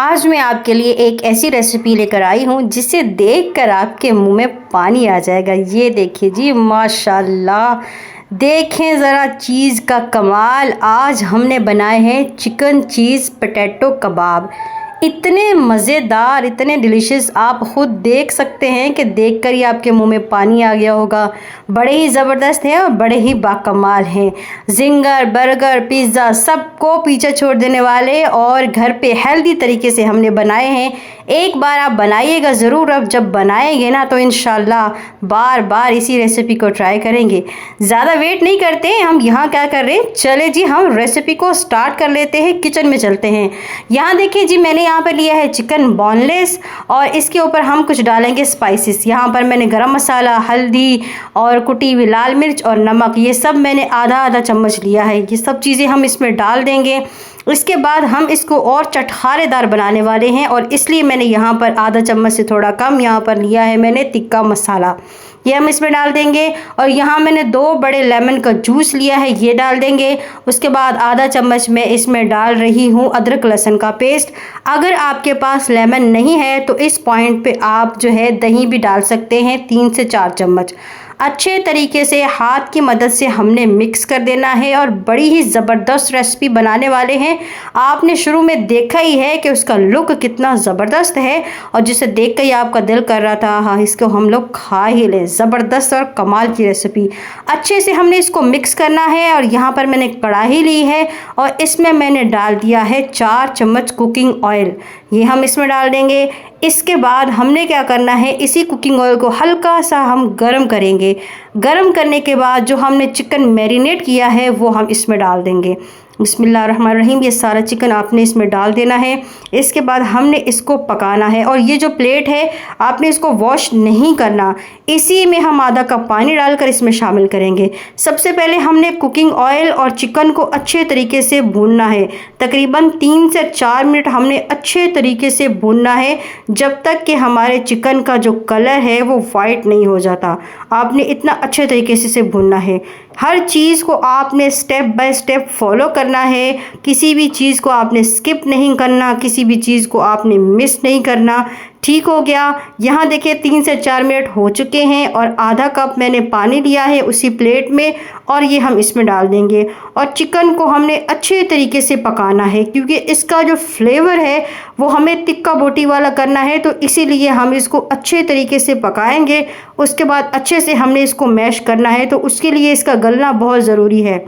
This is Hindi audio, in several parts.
आज मैं आपके लिए एक ऐसी रेसिपी लेकर आई हूँ जिसे देखकर आपके मुंह में पानी आ जाएगा। ये देखिए जी, माशाल्लाह, देखें ज़रा चीज़ का कमाल। आज हमने बनाए हैं चिकन चीज़ पोटैटो कबाब। इतने मज़ेदार, इतने डिलीशियस, आप ख़ुद देख सकते हैं कि देखकर ही आपके मुंह में पानी आ गया होगा। बड़े ही ज़बरदस्त हैं और बड़े ही बाकमाल हैं। ज़िंगर, बर्गर, पिज़्ज़ा सबको पीछे छोड़ देने वाले और घर पे हेल्दी तरीके से हमने बनाए हैं। एक बार आप बनाइएगा ज़रूर। अब जब बनाएंगे ना तो इंशाल्लाह बार बार इसी रेसिपी को ट्राई करेंगे। ज़्यादा वेट नहीं करते हैं हम, यहाँ क्या कर रहे हैं, चले जी हम रेसिपी को स्टार्ट कर लेते हैं। किचन में चलते हैं। यहाँ देखिए जी, मैंने यहाँ पर लिया है चिकन बोनलेस और इसके ऊपर हम कुछ डालेंगे स्पाइसेस। यहाँ पर मैंने गरम मसाला, हल्दी और कुटी हुई लाल मिर्च और नमक, ये सब मैंने आधा आधा चम्मच लिया है। ये सब चीज़ें हम इसमें डाल देंगे। इसके बाद हम इसको और चटखारेदार बनाने वाले हैं और इसलिए मैंने यहाँ पर आधा चम्मच से थोड़ा कम यहाँ पर लिया है मैंने तिक्का मसाला। ये हम इसमें डाल देंगे। और यहाँ मैंने 2 बड़े लेमन का जूस लिया है, ये डाल देंगे। उसके बाद आधा चम्मच मैं इसमें डाल रही हूँ अदरक लहसुन का पेस्ट। अगर आपके पास लेमन नहीं है तो इस पॉइंट पे आप जो है दही भी डाल सकते हैं, 3 से 4 चम्मच। अच्छे तरीके से हाथ की मदद से हमने मिक्स कर देना है और बड़ी ही ज़बरदस्त रेसिपी बनाने वाले हैं। आपने शुरू में देखा ही है कि उसका लुक कितना ज़बरदस्त है और जिसे देख कर ही आपका दिल कर रहा था हाँ इसको हम लोग खा ही लें। ज़बरदस्त और कमाल की रेसिपी। अच्छे से हमने इसको मिक्स करना है और यहाँ पर मैंने कढ़ाई ली है और इसमें मैंने डाल दिया है 4 चम्मच कुकिंग ऑयल। ये हम इसमें डाल देंगे। इसके बाद हमने क्या करना है, इसी कुकिंग ऑयल को हल्का सा हम गरम करेंगे। गरम करने के बाद जो हमने चिकन मैरिनेट किया है वो हम इसमें डाल देंगे। बिस्मिल्लाहिर्रहमानिर्रहीम। ये सारा चिकन आपने इसमें डाल देना है। इसके बाद हमने इसको पकाना है और ये जो प्लेट है आपने इसको वॉश नहीं करना। इसी में हम आधा कप पानी डालकर इसमें शामिल करेंगे। सबसे पहले हमने कुकिंग ऑयल और चिकन को अच्छे तरीके से भूनना है। तकरीबन 3 से 4 मिनट हमने अच्छे तरीके से भूनना है जब तक कि हमारे चिकन का जो कलर है वो वाइट नहीं हो जाता। आपने इतना अच्छे तरीके से भूनना है। हर चीज़ को आपने स्टेप बाय स्टेप फॉलो करना है। किसी भी चीज़ को आपने स्किप नहीं करना, किसी भी चीज़ को आपने मिस नहीं करना। ठीक हो गया। यहाँ देखिए 3 से 4 मिनट हो चुके हैं और आधा कप मैंने पानी लिया है उसी प्लेट में और ये हम इसमें डाल देंगे। और चिकन को हमने अच्छे तरीके से पकाना है क्योंकि इसका जो फ्लेवर है वो हमें तिक्का बोटी वाला करना है, तो इसीलिए हम इसको अच्छे तरीके से पकाएंगे। उसके बाद अच्छे से हमने इसको मैश करना है, तो उसके लिए इसका गलना बहुत ज़रूरी है।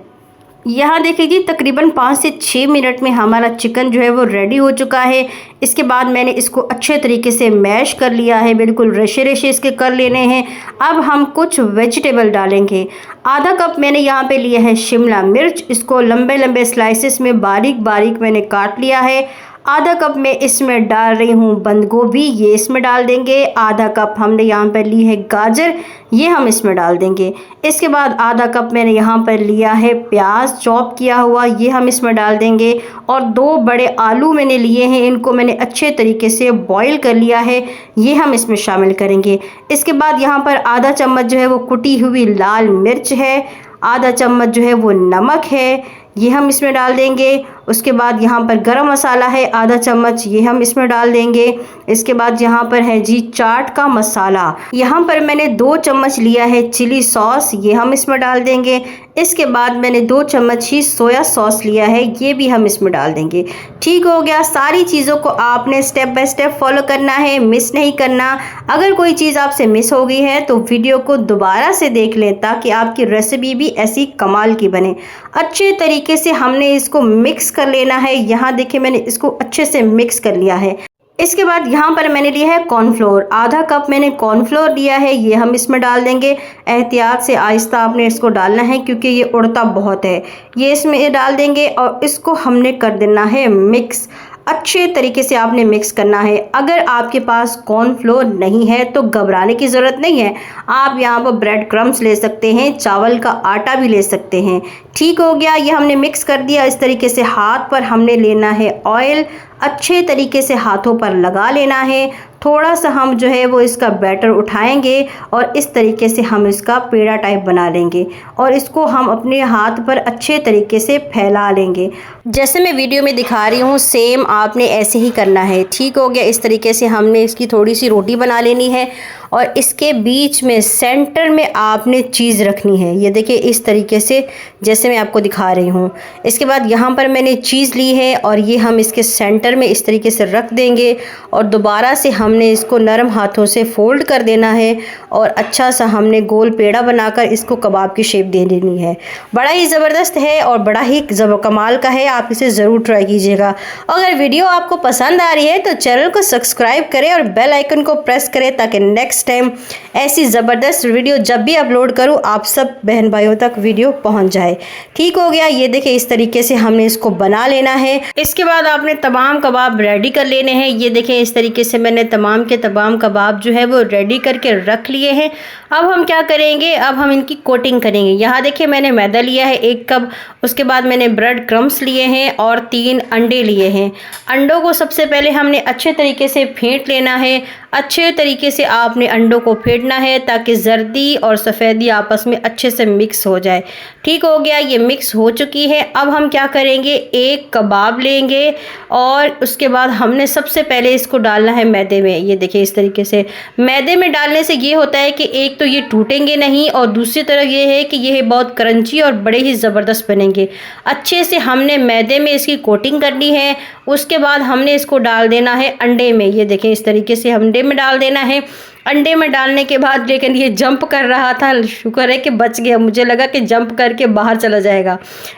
यहाँ देखिए जी, तकरीबन 5 से 6 मिनट में हमारा चिकन जो है वो रेडी हो चुका है। इसके बाद मैंने इसको अच्छे तरीके से मैश कर लिया है, बिल्कुल रेशे रेशे इसके कर लेने हैं। अब हम कुछ वेजिटेबल डालेंगे। आधा कप मैंने यहाँ पे लिया है शिमला मिर्च, इसको लंबे लंबे स्लाइसेस में बारीक बारीक मैंने काट लिया है। आधा कप मैं इसमें डाल रही हूँ बंद गोभी, ये इसमें डाल देंगे। आधा कप हमने यहाँ पर ली है गाजर, ये हम इसमें डाल देंगे। इसके बाद आधा कप मैंने यहाँ पर लिया है प्याज चॉप किया हुआ, ये हम इसमें डाल देंगे। और 2 बड़े आलू मैंने लिए हैं, इनको मैंने अच्छे तरीके से बॉईल कर लिया है, ये हम इसमें शामिल करेंगे। इसके बाद यहाँ पर आधा चम्मच जो है वो कुटी हुई लाल मिर्च है, आधा चम्मच जो है वो नमक है, ये हम इसमें डाल देंगे। उसके बाद यहाँ पर गरम मसाला है आधा चम्मच, ये हम इसमें डाल देंगे। इसके बाद यहाँ पर है जी चाट का मसाला, यहाँ पर मैंने 2 चम्मच लिया है चिली सॉस, ये हम इसमें डाल देंगे। इसके बाद मैंने 2 चम्मच ही सोया सॉस लिया है, ये भी हम इसमें डाल देंगे। ठीक हो गया। सारी चीज़ों को आपने स्टेप बाय स्टेप फॉलो करना है, मिस नहीं करना। अगर कोई चीज़ आपसे मिस हो गई है तो वीडियो को दोबारा से देख लें ताकि आपकी रेसिपी भी ऐसी कमाल की बने। अच्छे तरीके से हमने इसको मिक्स कर लेना है। यहाँ देखिए मैंने इसको अच्छे से मिक्स कर लिया है। इसके बाद यहाँ पर मैंने लिया है कॉर्नफ्लोर, आधा कप मैंने कॉर्नफ्लोर लिया है, ये हम इसमें डाल देंगे। एहतियात से आहिस्ता आपने इसको डालना है क्योंकि ये उड़ता बहुत है। ये इसमें डाल देंगे और इसको हमने कर देना है मिक्स। अच्छे तरीके से आपने मिक्स करना है। अगर आपके पास कॉर्नफ्लोर नहीं है तो घबराने की ज़रूरत नहीं है, आप यहाँ पर ब्रेड क्रम्स ले सकते हैं, चावल का आटा भी ले सकते हैं। ठीक हो गया। ये हमने मिक्स कर दिया। इस तरीके से हाथ पर हमने लेना है ऑयल, अच्छे तरीके से हाथों पर लगा लेना है। थोड़ा सा हम जो है वो इसका बैटर उठाएंगे और इस तरीके से हम इसका पेड़ा टाइप बना लेंगे और इसको हम अपने हाथ पर अच्छे तरीके से फैला लेंगे। जैसे मैं वीडियो में दिखा रही हूँ सेम आपने ऐसे ही करना है। ठीक हो गया। इस तरीके से हमने इसकी थोड़ी सी रोटी बना लेनी है और इसके बीच में सेंटर में आपने चीज़ रखनी है। ये देखिए इस तरीके से जैसे मैं आपको दिखा रही हूँ। इसके बाद यहाँ पर मैंने चीज़ ली है और ये हम इसके सेंटर में इस तरीके से रख देंगे और दोबारा से हमने इसको नरम हाथों से फोल्ड कर देना है और अच्छा सा हमने गोल पेड़ा बनाकर इसको कबाब की शेप दे देनी है। बड़ा ही ज़बरदस्त है और बड़ा ही कमाल का है। आप इसे ज़रूर ट्राई कीजिएगा। अगर वीडियो आपको पसंद आ रही है तो चैनल को सब्सक्राइब करें और बेल आइकन को प्रेस करें ताकि नेक्स्ट टाइम ऐसी ज़बरदस्त वीडियो जब भी अपलोड करूं आप सब बहन भाइयों तक वीडियो पहुंच जाए। ठीक हो गया। ये देखिए इस तरीके से हमने इसको बना लेना है। इसके बाद आपने तमाम कबाब रेडी कर लेने हैं। ये देखिए इस तरीके से मैंने तमाम के तमाम कबाब जो है वो रेडी करके रख लिए हैं। अब हम क्या करेंगे, अब हम इनकी कोटिंग करेंगे। यहाँ देखिए मैंने मैदा लिया है 1 कप, उसके बाद मैंने ब्रेड क्रम्स लिए हैं और 3 अंडे लिए हैं। अंडों को सबसे पहले हमने अच्छे तरीके से फेंट लेना है। अच्छे तरीके से आपने अंडों को फेंटना है ताकि जर्दी और सफ़ेदी आपस में अच्छे से मिक्स हो जाए। ठीक हो गया। ये मिक्स हो चुकी है। अब हम क्या करेंगे, एक कबाब लेंगे और उसके बाद हमने सबसे पहले इसको डालना है मैदे में। ये देखिए इस तरीके से मैदे में डालने से ये होता है कि एक तो ये टूटेंगे नहीं और दूसरी तरफ ये है कि ये बहुत क्रंची और बड़े ही ज़बरदस्त बनेंगे। अच्छे से हमने मैदे में इसकी कोटिंग करनी है। उसके बाद हमने इसको डाल देना है अंडे में। ये देखें इस तरीके से अंडे में डाल देना है। अंडे में डालने के बाद लेकिन ये जंप कर रहा था, शुक्र है कि बच गया। मुझे लगा कि जंप करके बाहर चला जाएगा।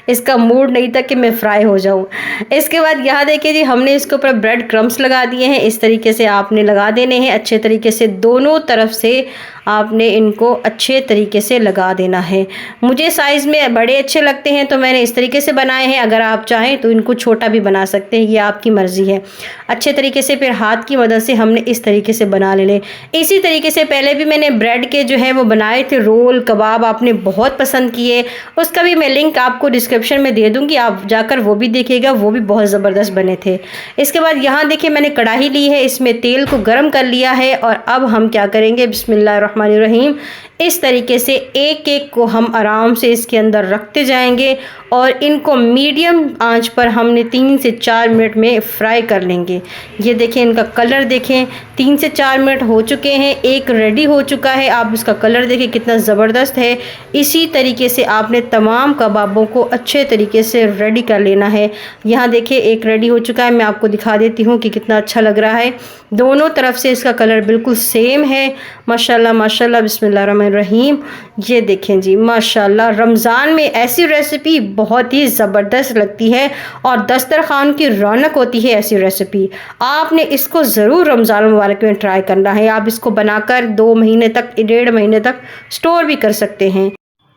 इसका मूड नहीं था कि मैं फ्राई हो जाऊं। इसके बाद यहाँ देखिए जी हमने इसके ऊपर ब्रेड क्रम्स लगा दिए हैं। इस तरीके से आपने लगा देने हैं अच्छे तरीके से, दोनों तरफ से आपने इनको अच्छे तरीके से लगा देना है। मुझे साइज़ में बड़े अच्छे लगते हैं तो मैंने इस तरीके से बनाए हैं। अगर आप चाहें तो इनको छोटा भी बना सकते हैं, ये आपकी मर्ज़ी है। अच्छे तरीके से फिर हाथ की मदद से हमने इस तरीके से बना लेने। इसी तरीके से पहले भी मैंने ब्रेड के जो है वो बनाए थे रोल कबाब, आपने बहुत पसंद किए। उसका भी मैं लिंक आपको डिस्क्रिप्शन में दे दूँगी, आप जाकर वो भी देखिएगा, वो भी बहुत ज़बरदस्त बने थे। इसके बाद यहाँ देखिए मैंने कढ़ाई ली है, इसमें तेल को गर्म कर लिया है और अब हम क्या करेंगे, बिस्मिल्लाहिर्रहमानिर्रहीम, इस तरीके से एक एक को हम आराम से इसके अंदर रखते जाएंगे और इनको मीडियम आंच पर हमने 3 से 4 मिनट में फ्राई कर लेंगे। ये देखें इनका कलर देखें, 3 से 4 मिनट हो चुके हैं, एक रेडी हो चुका है। आप इसका कलर देखें कितना ज़बरदस्त है। इसी तरीके से आपने तमाम कबाबों को अच्छे तरीके से रेडी कर लेना है। यहाँ देखिए एक रेडी हो चुका है, मैं आपको दिखा देती हूँ कि कितना अच्छा लग रहा है। दोनों तरफ से इसका कलर बिल्कुल सेम है। माशाल्लाह माशाल्लाह, बिस्मिल्लाहिर्रहमानिर्रहीम। ये देखें जी माशाल्लाह, रमज़ान में ऐसी रेसिपी बहुत ही ज़बरदस्त लगती है और दस्तरखान की रौनक होती है ऐसी रेसिपी। आपने इसको ज़रूर रमज़ान मुबारक में ट्राई करना है। आप इसको बनाकर 2 महीने तक, 1.5 महीने तक स्टोर भी कर सकते हैं।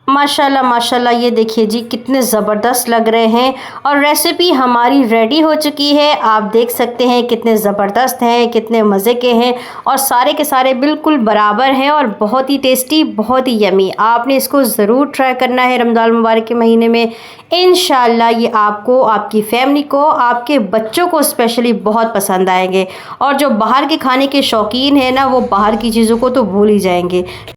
माशाल्लाह माशाल्लाह, ये देखिए जी कितने ज़बरदस्त लग रहे हैं और रेसिपी हमारी रेडी हो चुकी है। आप देख सकते हैं कितने ज़बरदस्त हैं, कितने मज़े के हैं और सारे के सारे बिल्कुल बराबर हैं और बहुत ही टेस्टी, बहुत ही यमी। आपने इसको ज़रूर ट्राई करना है रमज़ान मुबारक के महीने में। इंशाल्लाह ये आपको, आपकी फैमिली को, आपके बच्चों को स्पेशली बहुत पसंद आएंगे और जो बाहर के खाने के शौकीन हैं ना, वो बाहर की चीज़ों को तो भूल ही जाएंगे।